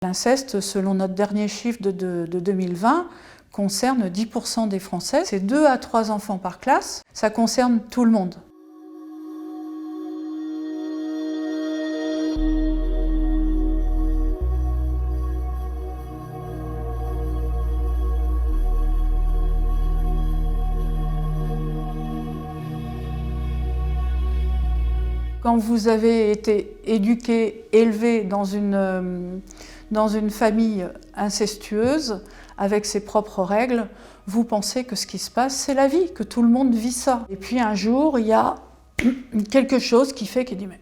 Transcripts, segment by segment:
L'inceste, selon notre dernier chiffre de 2020, concerne 10% des Français. C'est 2 à 3 enfants par classe. Ça concerne tout le monde. Quand vous avez été éduqué, élevé dans une famille incestueuse, avec ses propres règles, vous pensez que ce qui se passe, c'est la vie, que tout le monde vit ça. Et puis un jour, il y a quelque chose qui dit « mais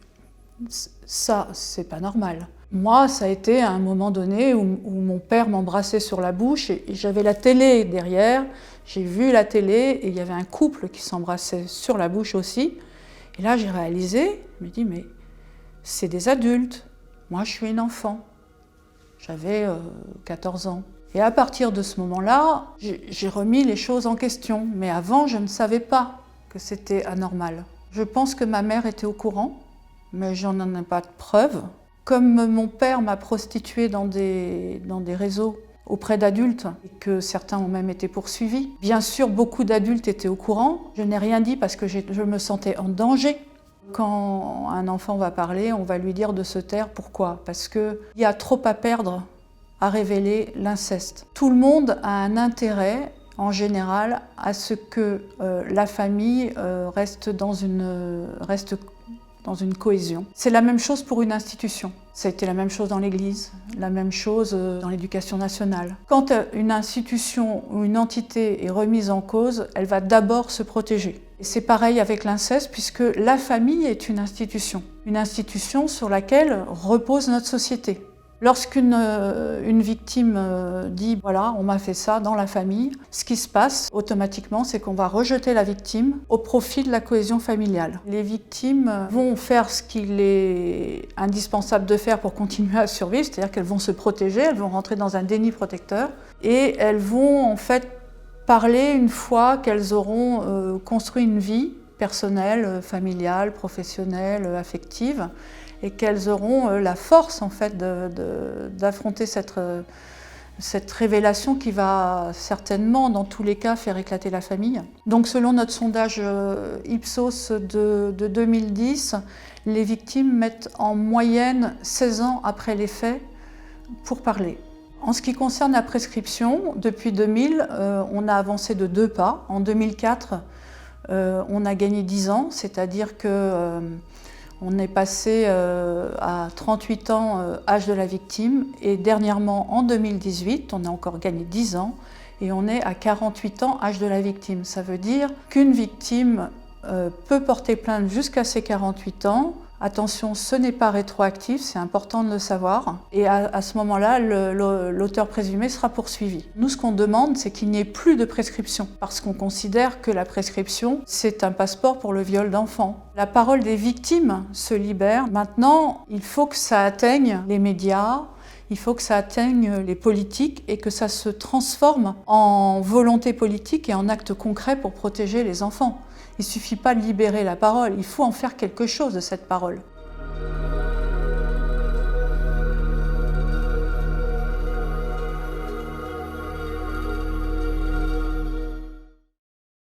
ça, c'est pas normal ». Moi, ça a été à un moment donné où mon père m'embrassait sur la bouche et j'avais la télé derrière, j'ai vu la télé et il y avait un couple qui s'embrassait sur la bouche aussi. Et là, j'ai réalisé, je me dis, mais c'est des adultes. Moi, je suis une enfant. J'avais 14 ans. Et à partir de ce moment-là, j'ai remis les choses en question. Mais avant, je ne savais pas que c'était anormal. Je pense que ma mère était au courant, mais j'en ai pas de preuves. Comme mon père m'a prostituée dans des réseaux auprès d'adultes, et que certains ont même été poursuivis. Bien sûr, beaucoup d'adultes étaient au courant. Je n'ai rien dit parce que je me sentais en danger. Quand un enfant va parler, on va lui dire de se taire. Pourquoi? Parce qu'il y a trop à perdre à révéler l'inceste. Tout le monde a un intérêt, en général, à ce que la famille reste dans une cohésion. C'est la même chose pour une institution. Ça a été la même chose dans l'Église, la même chose dans l'Éducation nationale. Quand une institution ou une entité est remise en cause, elle va d'abord se protéger. Et c'est pareil avec l'inceste, puisque la famille est une institution sur laquelle repose notre société. Lorsqu'une victime dit « voilà, on m'a fait ça dans la famille », ce qui se passe automatiquement, c'est qu'on va rejeter la victime au profit de la cohésion familiale. Les victimes vont faire ce qu'il est indispensable de faire pour continuer à survivre, c'est-à-dire qu'elles vont se protéger, elles vont rentrer dans un déni protecteur et elles vont en fait parler une fois qu'elles auront construit une vie personnelle, familiale, professionnelle, affective, et qu'elles auront la force en fait d'affronter cette révélation qui va certainement, dans tous les cas, faire éclater la famille. Donc selon notre sondage Ipsos de 2010, les victimes mettent en moyenne 16 ans après les faits pour parler. En ce qui concerne la prescription, depuis 2000, on a avancé de 2 pas. En 2004, on a gagné 10 ans, c'est-à-dire que on est passé à 38 ans, âge de la victime, et dernièrement, en 2018, on a encore gagné 10 ans, et on est à 48 ans, âge de la victime. Ça veut dire qu'une victime peut porter plainte jusqu'à ses 48 ans. Attention, ce n'est pas rétroactif, c'est important de le savoir. Et à ce moment-là, l'auteur présumé sera poursuivi. Nous, ce qu'on demande, c'est qu'il n'y ait plus de prescription, parce qu'on considère que la prescription, c'est un passeport pour le viol d'enfants. La parole des victimes se libère. Maintenant, il faut que ça atteigne les médias, il faut que ça atteigne les politiques et que ça se transforme en volonté politique et en actes concrets pour protéger les enfants. Il ne suffit pas de libérer la parole, il faut en faire quelque chose de cette parole.